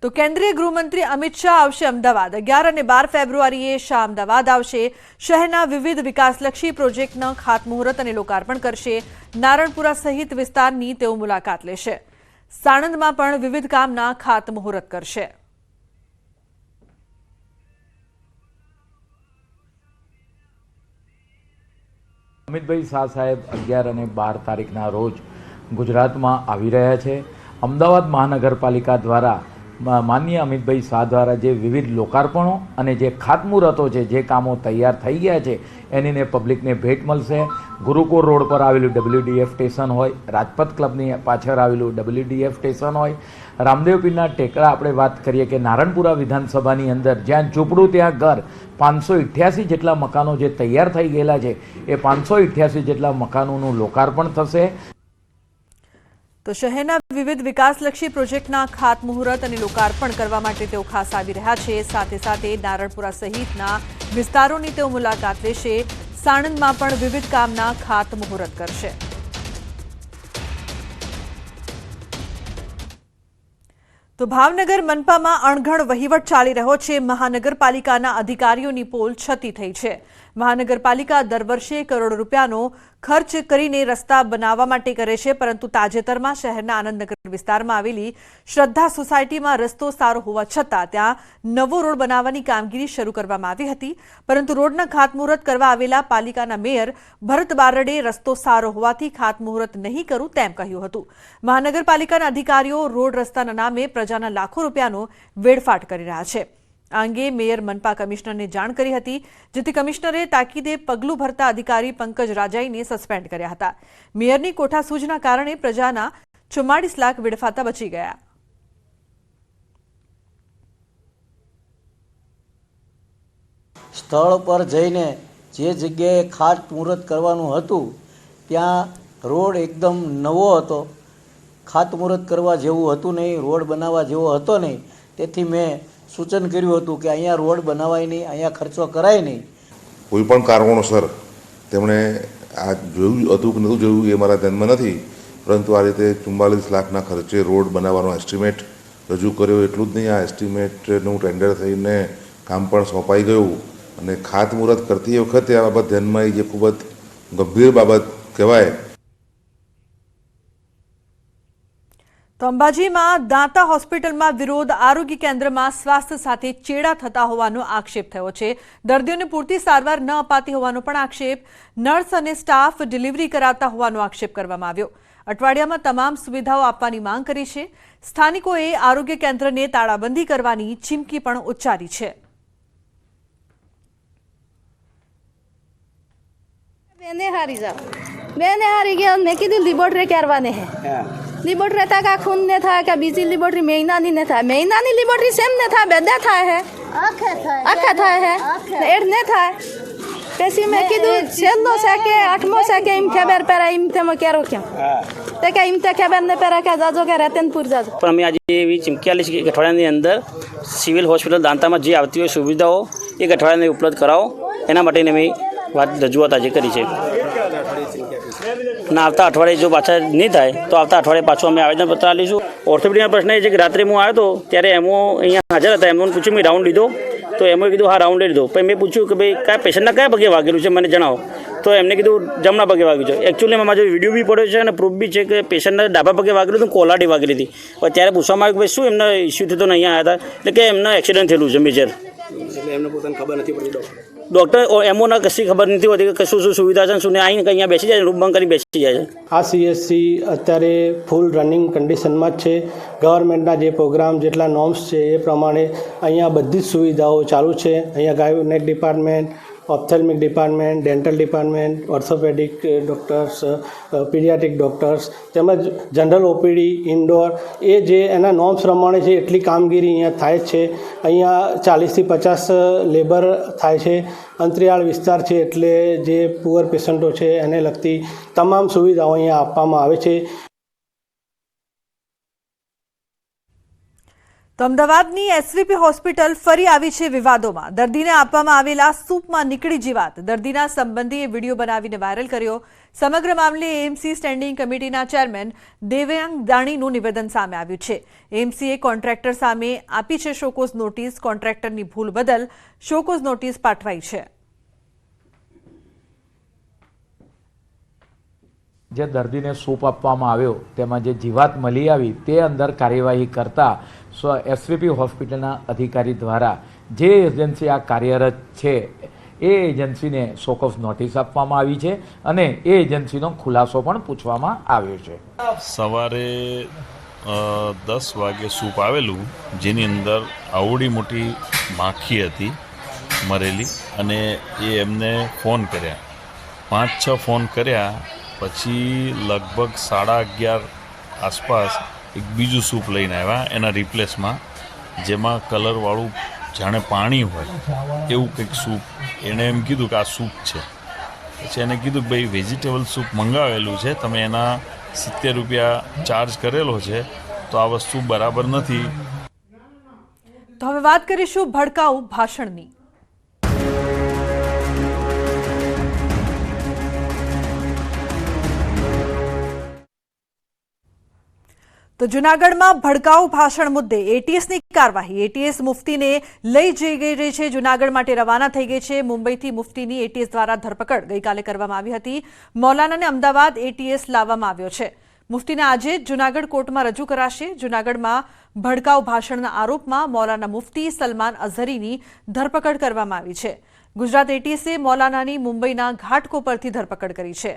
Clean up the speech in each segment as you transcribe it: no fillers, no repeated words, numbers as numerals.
તો કેન્દ્રીય ગૃહમંત્રી અમિત શાહ આવશે અમદાવાદ 11 અને 12 ફેબ્રુઆરીએ શાહ અમદાવાદ આવશે। શહેરના વિવિધ વિકાસલક્ષી પ્રોજેક્ટના ખાતમુહૂર્ત અને લોકાર્પણ કરશે। નારણપુરા સહિત વિસ્તારની તેઓ મુલાકાત લેશે। સાણંદમાં પણ વિવિધ કામના ખાતમુહૂર્ત કરશે। અમિતભાઈ શાહ સાહેબ 11 અને 12 તારીખના રોજ ગુજરાતમાં આવી રહ્યા છે। અમદાવાદ મહાનગરપાલિકા દ્વારા માનનીય અમિતભાઈ શાહ દ્વારા જે વિવિધ લોકાર્પણો અને જે ખાતમુહૂર્તો છે, જે કામો તૈયાર થઈ ગયા છે એનીને પબ્લિકને ભેટ મળશે। ગુરુકુળ રોડ પર આવેલું WDF સ્ટેશન હોય, રાજપથ ક્લબની પાછળ આવેલું WDF સ્ટેશન હોય, રામદેવ પીરના ટેકરા આપણે વાત કરીએ કે નારણપુરા વિધાનસભાની અંદર જ્યાં ઝૂંપડું ત્યાં ઘર 588 જેટલા મકાનો જે તૈયાર થઈ ગયેલા છે એ 588 જેટલા મકાનોનું લોકાર્પણ થશે। તો શહેરના વિવિધ વિકાસલક્ષી પ્રોજેક્ટના ખાતમુહૂર્ત અને લોકાર્પણ કરવા માટે તેઓ ખાસ આવી રહ્યા છે। સાથે સાથે નારણપુરા સહિતના વિસ્તારોની તેઓ મુલાકાત લેશે। સાણંદમાં પણ વિવિધ કામના ખાતમુહૂર્ત કરશે। તો ભાવનગર મનપામાં અણઘડ વહીવટ ચાલી રહ્યો છે। મહાનગરપાલિકાના અધિકારીઓની પોલ છતી થઈ છે। મહાનગરપાલિકા દર વર્ષે કરોડો રૂપિયાનો ખર્ચ કરીને રસ્તા બનાવવા માટે કરે છે, પરંતુ તાજેતરમાં શહેરના આનંદનગર વિસ્તારમાં આવેલી શ્રદ્ધા સોસાયટીમાં રસ્તો સારો હોવા છતાં ત્યાં નવો રોડ બનાવવાની કામગીરી શરૂ કરવામાં આવી હતી, પરંતુ રોડના ખાતમુહૂર્ત કરવા આવેલા પાલિકાના મેયર ભરત બારડે રસ્તો સારો હોવાથી ખાતમુહૂર્ત નહીં કરું તેમ કહ્યું હતું। મહાનગરપાલિકાના અધિકારીઓ રોડ રસ્તાના નામે પ્રજાના લાખો રૂપિયાનો વેડફાટ કરી રહ્યા છે। આ અંગે મેયર મનપા કમિશનરને જાણ કરી હતી, જેથી કમિશનરે તાકીદે પગલું ભરતા અધિકારી પંકજ રાજાઈને સસ્પેન્ડ કર્યા હતા। મેયરની કોઠાસૂઝના કારણે પ્રજાના 44 લાખ વેડફાતા બચી ગયા। સ્થળ પર જઈને જે જગ્યાએ ખાતમુહૂર્ત કરવાનું હતું ત્યાં રોડ એકદમ નવો હતો, ખાતમુહૂર્ત કરવા જેવું હતું નહીં, રોડ બનાવવા જેવો હતો નહીં। તેથી મેં સૂચન કર્યું હતું કે અહીંયા રોડ બનાવાય નહીં, અહીંયા ખર્ચો કરાય નહીં। કોઈ પણ કારણોસર તેમણે આ જોયું હતું કે નહોતું જોયું એ મારા ધ્યાનમાં નથી, પરંતુ આ રીતે 44 લાખના ખર્ચે રોડ બનાવવાનો એસ્ટિમેટ રજૂ કર્યો। એટલું જ નહીં, આ એસ્ટિમેટનું ટેન્ડર થઈને કામ પણ સોંપાઈ ગયું અને ખાતમુહૂર્ત કરતી વખતે આ બાબત ધ્યાનમાં આવી, જે ખૂબ જ ગંભીર બાબત કહેવાય। તો અંબાજીમાં દાંતા હોસ્પિટલમાં વિરોધ, આરોગ્ય કેન્દ્રમાં સ્વાસ્થ્ય સાથે ચેડા થતા હોવાનો આક્ષેપ થયો છે। દર્દીઓને પૂરતી સારવાર ન અપાતી હોવાનો પણ આક્ષેપ, નર્સ અને સ્ટાફ ડિલિવરી કરાવતા હોવાનો આક્ષેપ કરવામાં આવ્યો। અઠવાડિયામાં તમામ સુવિધાઓ આપવાની માંગ કરી છે। સ્થાનિકોએ આરોગ્ય કેન્દ્રને તાળાબંધી કરવાની ચીમકી પણ ઉચ્ચારી છે। मैंने हारी गया, मैं कીધું લેબોરેટરી કરવાને હે, લેબોરેટરી તા કા ખૂન ને થાય કે બીજી લેબોરેટરી મહિનાની ને થાય, મહિનાની લેબોરેટરી સેમ ને થાય, બેદા થાય હે, આખા થાય હે, એડ ને થાય। પછી મેં કીધું છેલ્લો છે કે આઠમો છે કે એમ ખબર પેરા એમ તેમાં કેરો કેમ તે કે એમ તે ખબર ને પેરા કે જાજો કે રતનપુર જાજો। પણ અમે આજે એવી ચીમકી આલી છે કે અઠવાડિયાની અંદર સિવિલ હોસ્પિટલ દાંતામાં જે આવતી હોય સુવિધાઓ એક અઠવાડિયાની ઉપલબ્ધ કરાવો, એના માટે અમે વાત રજૂઆત આજે કરી છે। ના આવતા અઠવાડિયે જો પાછા નહીં થાય તો આવતા અઠવાડિયે પાછું અમે આવેદનપત્ર આપીશું। ઓર્થોપેડિકનો પ્રશ્ન એ છે કે રાત્રે હું આવ્યો હતો ત્યારે એમો અહીંયા હાજર હતા, એમને પૂછ્યું મેં રાઉન્ડ લીધો, તો એમણે કીધું હા રાઉન્ડ લીધો। પછી મેં પૂછ્યું કે ભાઈ કયા પેશન્ટના કયા પગે વાગેલું છે મને જણાવો, તો એમને કીધું જમણા પગે વાગ્યું છે। એકચ્યુઅલી એમાં જો વિડીયો બી પડ્યો છે અને પ્રૂફ બી છે કે પેશન્ટના ડાબા પગે વાગેલું હતું, કોલાટી વાગેલી હતી। હવે ત્યારે પૂછવામાં આવ્યું કે ભાઈ શું એમનો ઇસ્યુ થતો ને અહીંયા આવ્યા હતા, એટલે કે એમના એક્સિડન્ટ થયેલું છે મેજર, એટલે એમને પોતાને ખબર નથી પડતી। ડૉક્ટર એમોના કશી ખબર નથી હોતી કે શું શું સુવિધા છે, શું આવીને અહીંયા બેસી જાય, રૂમ બંધ કરી બેસી જાય છે। આ CHC અત્યારે ફૂલ રનિંગ કન્ડિશનમાં જ છે। ગવર્મેન્ટના જે પ્રોગ્રામ જેટલા નોર્મ્સ છે એ પ્રમાણે અહીંયા બધી જ સુવિધાઓ ચાલુ છે। અહીંયા gynaec department, ophthalmic department, dental department, orthopaedic doctors, paediatric doctors તેમજ જનરલ OPD, ઇન્ડોર એ જે એના નોર્મ્સ પ્રમાણે છે એટલી કામગીરી અહીંયા થાય જ છે। અહીંયા 40 થી 50 લેબર થાય છે। અંતરિયાળ વિસ્તાર છે એટલે જે પુઅર પેશન્ટો છે એને લગતી તમામ સુવિધાઓ અહીંયા આપવામાં આવે છે। તો અમદાવાદની એસવીપી હોસ્પિટલ ફરી આવી છે વિવાદોમાં. દર્દીને આપવામાં આવેલા સૂપમાં નીકળી જીવાત. દર્દીના સંબંધીએ વિડીયો બનાવીને વાયરલ કર્યો. સમગ્ર મામલે એએમસી સ્ટેન્ડિંગ કમિટીના ચેરમેન દેવ્યાંગ દાણીનું નિવેદન સામે આવ્યું છે. એએમસીએ કોન્ટ્રાક્ટર સામે આપી છે શોકોઝ નોટિસ. કોન્ટ્રાક્ટરની ભૂલ બદલ શોકોઝ નોટિસ પાઠવાઈ છે. જે દર્દીને સૂપ આપવામાં આવ્યો તેમાં જે જીવાત મળી આવી તે અંદર કાર્યવાહી કરતા એસવીપી હોસ્પિટલના અધિકારી દ્વારા જે એજન્સી આ કાર્યરત છે એ એજન્સીને શોકોઝ નોટિસ આપવામાં આવી છે અને એ એજન્સીનો ખુલાસો પણ પૂછવામાં આવ્યો છે. સવારે 10 વાગે સૂપ આવેલું જેની અંદર આવડી મોટી માખી હતી મરેલી અને એ એમને ફોન કર્યા 5-6 ફોન કર્યા પછી લગભગ 11:30 આસપાસ એક બીજું સૂપ લઈને આવ્યા એના રિપ્લેસમાં, જેમાં કલરવાળું જાણે પાણી હોય એવું કંઈક સૂપ. એણે એમ કીધું કે આ સૂપ છે. પછી એને કીધું કે ભાઈ વેજીટેબલ સૂપ મંગાવેલું છે, તમે એના 70 રૂપિયા ચાર્જ કરેલો છે, તો આ વસ્તુ બરાબર નથી. તો હવે વાત કરીશું ભડકાઉ ભાષણની. તો જૂનાગઢમાં ભડકાઉ ભાષણ મુદ્દે એટીએસની કાર્યવાહી. એટીએસ મુફ્તીને લઈ જઈ રહી છે. જૂનાગઢ માટે રવાના થઈ ગઈ છે. મુંબઈથી મુફ્તીની એટીએસ દ્વારા ધરપકડ ગઈકાલે કરવામાં આવી હતી. મૌલાનાને અમદાવાદ એટીએસ લાવવામાં આવ્યો છે. મુફ્તીને આજે જ જૂનાગઢ કોર્ટમાં રજૂ કરાશે. જૂનાગઢમાં ભડકાઉ ભાષણના આરોપમાં મૌલાના મુફ્તી સલમાન અઝહરીની ધરપકડ કરવામાં આવી છે. ગુજરાત એટીએસે મૌલાનાની મુંબઈના ઘાટકોપરથી ધરપકડ કરી છે.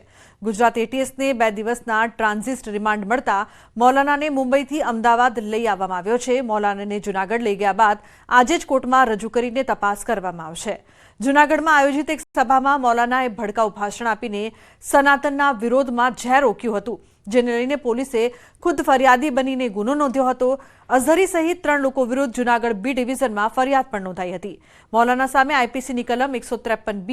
ગુજરાત એટીએસને 2 દિવસના ટ્રાન્ઝિટ રિમાન્ડ મળતા મૌલાનાને મુંબઈથી અમદાવાદ લઈ આવવામાં આવ્યો છે. મૌલાનાને જૂનાગઢ લઈ ગયા બાદ આજે જ કોર્ટમાં રજૂ કરીને તપાસ કરવામાં આવશે. જૂનાગઢમાં આયોજિત એક સભામાં મૌલાનાએ ભડકાઉ ભાષણ આપીને સનાતનના વિરોધમાં ઝેર ઓક્યું હતું, જેને લઈને પોલીસે ખુદ ફરિયાદી બનીને ગુનો નોંધ્યો હતો. અઝહરી સહિત 3 લોકો વિરુદ્ધ જૂનાગઢ બી ડિવિઝનમાં ફરિયાદ પણ નોંધાઈ હતી. મૌલાના સામે આઈપીસીની કલમ 153B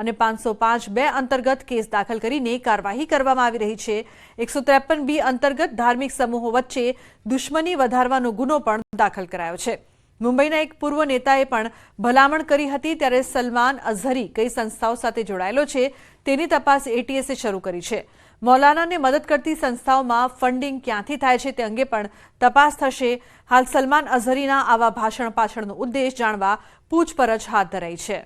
અને 505(2) અંતર્ગત કેસ દાખલ કરીને કાર્યવાહી કરવામાં આવી રહી છે. 153B અંતર્ગત ધાર્મિક સમૂહો વચ્ચે દુશ્મની વધારવાનો ગુનો પણ દાખલ કરાયો છે. મુંબઈના એક પૂર્વ નેતાએ પણ ભલામણ કરી હતી. ત્યારે સલમાન અઝહરી કઈ સંસ્થાઓ સાથે જોડાયેલો છે તેની તપાસ એટીએસે શરૂ કરી છે. મૌલાનાને મદદ કરતી સંસ્થાઓમાં ફંડિંગ ક્યાંથી થાય છે તે અંગે પણ તપાસ થશે. હાલ સલમાન અઝહરીના આવા ભાષણ પાછળનો ઉદ્દેશ જાણવા પૂછપરછ હાથ ધરાઈ છે.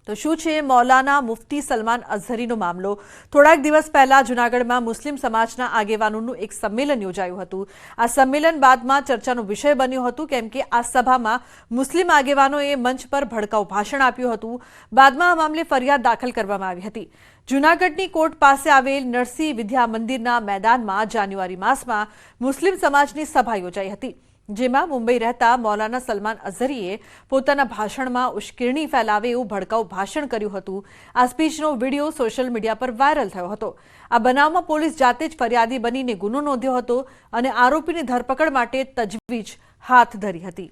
તો શું છે મૌલાના મુફ્તી સલમાન અઝહરીનો મામલો? થોડાક દિવસ પહેલા જૂનાગઢમાં મુસ્લિમ સમાજના આગેવાનોનું એક સંમેલન યોજાયું હતું. આ સંમેલન બાદમાં ચર્ચાનો વિષય બન્યું હતું, કેમ કે આ સભામાં મુસ્લિમ આગેવાનોએ મંચ પર ભડકાઉ ભાષણ આપ્યું હતું. બાદમાં આ મામલે ફરિયાદ દાખલ કરવામાં આવી હતી. જૂનાગઢની કોર્ટ પાસે આવેલ નરસિંહ વિદ્યા મંદિરના મેદાનમાં જાન્યુઆરી માસમાં મુસ્લિમ સમાજની સભા યોજાઈ હતી, જેમાં મુંબઈ રહેતા મૌલાના સલમાન અઝહરીએ પોતાના ભાષણમાં ઉશ્કેરણી ફેલાવે એવું ભડકાઉ ભાષણ કર્યું હતું. આ સ્પીચનો વિડીયો સોશિયલ મીડિયા પર વાયરલ થયો હતો. આ બનાવમાં પોલીસ જાતે જ ફરિયાદી બનીને ગુનો નોંધ્યો હતો અને આરોપીની ધરપકડ માટે તજવીજ હાથ ધરી હતી.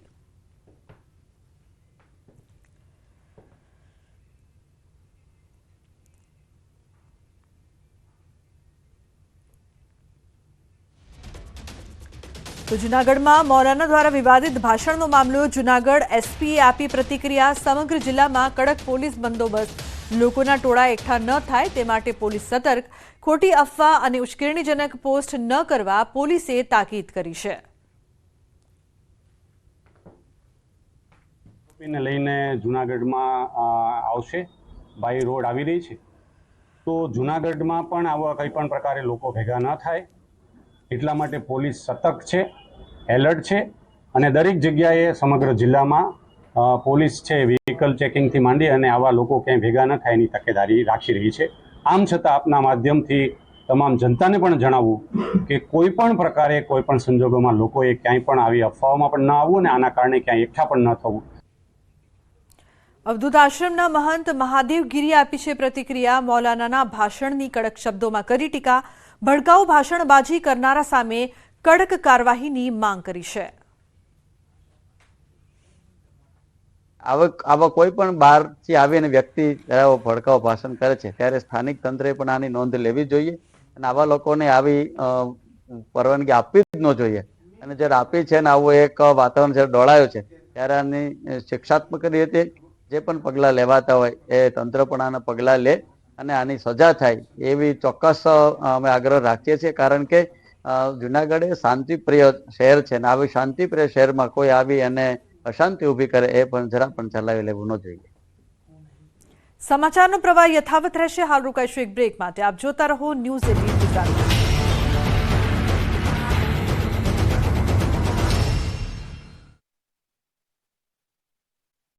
તો જૂનાગઢમાં મૌલાના દ્વારા વિવાદિત ભાષણનો મામલો. જૂનાગઢ એસપીએ આપી પ્રતિક્રિયા. સમગ્ર જિલ્લામાં કડક પોલીસ બંદોબસ્ત. લોકોના ટોળા એકઠા ન થાય તે માટે પોલીસ સતર્ક. ખોટી અફવા અને ઉશ્કેરણીજનક પોસ્ટ ન કરવા પોલીસે તાકીદ કરી છે. ને લઈને જૂનાગઢમાં આવશે. બાય રોડ આવી રહી છે, તો જૂનાગઢમાં પણ આવા કંઈ પણ પ્રકારે લોકો ભેગા ન થાય એટલા માટે પોલીસ સતર્ક છે, એલર્ટ છે અને દરેક જગ્યાએ સમગ્ર જિલ્લામાં પોલીસ છે વ્હીકલ ચેકિંગથી માંડી અને આવા લોકો ક્યાંય ભેગા ન થાય એની તકેદારી રાખી રહી છે. આમ છતાં આપના માધ્યમથી તમામ જનતાને પણ જણાવવું કે કોઈ પણ પ્રકારે કોઈ પણ સંજોગોમાં લોકોએ ક્યાંય પણ આવી અફવાઓમાં પણ ન આવવું અને આના કારણે ક્યાંય એકઠા પણ ન થવું. અવધૂત આશ્રમના મહંત મહાદેવ ગીરીએ આપી છે પ્રતિક્રિયા. મૌલાનાના ભાષણની કડક શબ્દોમાં કરી ટીકા. ભડકાઉ ભાષણબાજી કરનારા સામે કડક કાર્યવાહીની માંગ કરી છે. આવા કોઈ પણ બહારથી આવીને વ્યક્તિ જ્યારે ભડકાઉ ભાષણ કરે છે ત્યારે સ્થાનિક તંત્રે પણ આની નોંધ લેવી જોઈએ અને આવા લોકોને આવી પરવાનગી આપવી જ ન જોઈએ. અને જે રાપી છે ને આવું એક વાતાવરણ જ્યારે ડોળાયું છે ત્યારે આની શિક્ષાત્મક રીતે જે પણ પગલાં લેવાતા હોય એ તંત્ર પણ આના પગલાં લે અને આની સજા થાય એવી ચોક્કસ અમે આગ્રહ રાખીએ છીએ. કારણ કે જુનાગઢ એ શાંતિપ્રિય શહેર છે ને આવી શાંતિપ્રિય શહેરમાં કોઈ આવી અને અશાંતિ ઊભી કરે એ પણ જરા પણ ચલાવી લેવું ન જોઈએ. સમાચારનો પ્રવાહ યથાવત રહેશે. હાલ રોકાઈશું એક બ્રેક માટે. આપ જોતા રહો ન્યૂઝ 18 ગુજરાતી.